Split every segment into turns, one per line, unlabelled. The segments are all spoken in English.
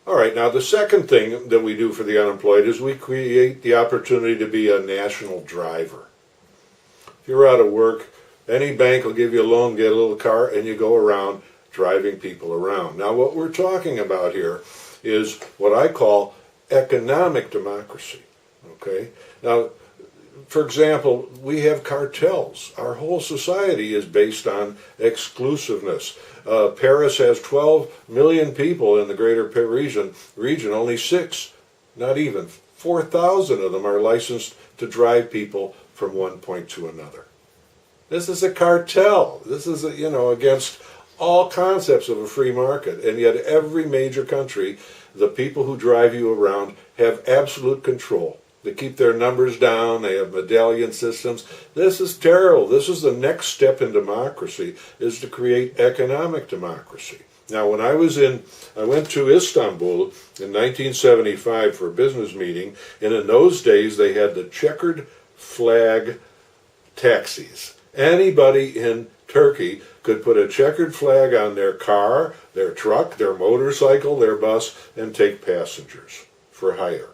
All right, now the second thing that we do for the unemployed is we create the opportunity to be a national driver. If you're out of work, any bank will give you a loan, get a little car, and you go around driving people around. Now what we're talking about here is what I call economic democracy. Okay? Now, for example, we have cartels. Our whole society is based on exclusiveness. Paris has 12 million people in the greater region. Only 6, not even 4,000 of them are licensed to drive people from one point to another. This is a cartel. This is, against all concepts of a free market. And yet every major country, the people who drive you around have absolute control. They keep their numbers down. They have medallion systems. This is terrible. This is the next step in democracy, is to create economic democracy. Now, when I went to Istanbul in 1975 for a business meeting, and in those days they had the checkered flag taxis. Anybody in Turkey could put a checkered flag on their car, their truck, their motorcycle, their bus, and take passengers for hire.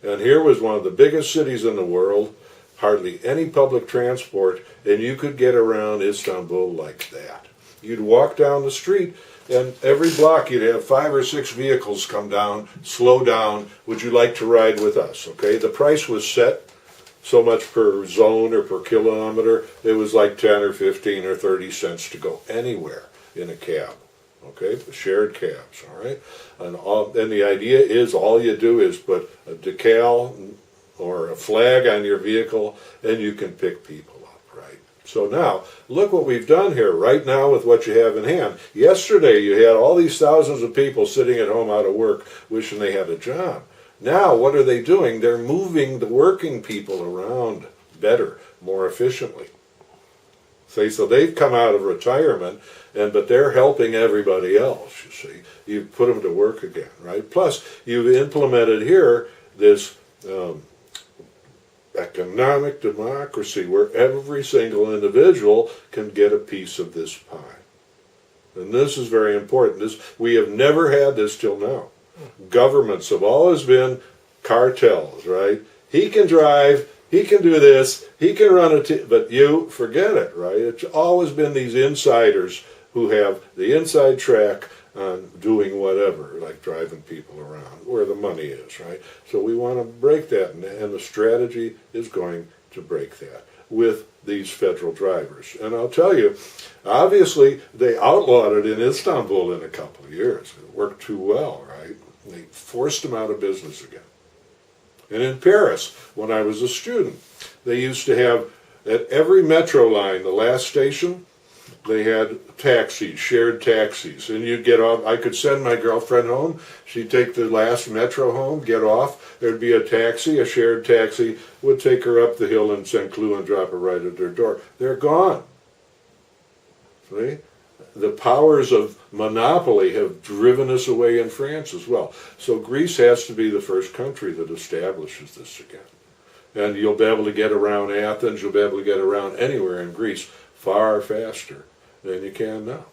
And here was one of the biggest cities in the world, hardly any public transport, and you could get around Istanbul like that. You'd walk down the street, and every block you'd have 5 or 6 vehicles come down, slow down, would you like to ride with us? Okay, the price was set so much per zone or per kilometer. It was like 10 or 15 or 30 cents to go anywhere in a cab. Okay, shared cabs, all right? And the idea is all you do is put a decal or a flag on your vehicle and you can pick people up, right? So now, look what we've done here right now with what you have in hand. Yesterday you had all these thousands of people sitting at home out of work wishing they had a job. Now, what are they doing? They're moving the working people around better, more efficiently. See, so they've come out of retirement, but they're helping everybody else, you see. You've put them to work again, right? Plus, you've implemented here this economic democracy where every single individual can get a piece of this pie. And this is very important. We have never had this till now. Governments have always been cartels, right? He can drive, he can do this, he can run but you forget it, right? It's always been these insiders who have the inside track on doing whatever, like driving people around, where the money is, right? So we want to break that, and the strategy is going to break that with these federal drivers. And I'll tell you, obviously, they outlawed it in Istanbul in a couple of years. It worked too well, right? They forced them out of business again. And in Paris, when I was a student, they used to have, at every metro line, the last station, they had taxis, shared taxis. And you'd get off. I could send my girlfriend home. She'd take the last metro home, get off. There'd be a taxi, a shared taxi, would take her up the hill in St. Cloud and drop her right at their door. They're gone. See? The powers of monopoly have driven us away in France as well. So Greece has to be the first country that establishes this again. And you'll be able to get around Athens, you'll be able to get around anywhere in Greece far faster than you can now.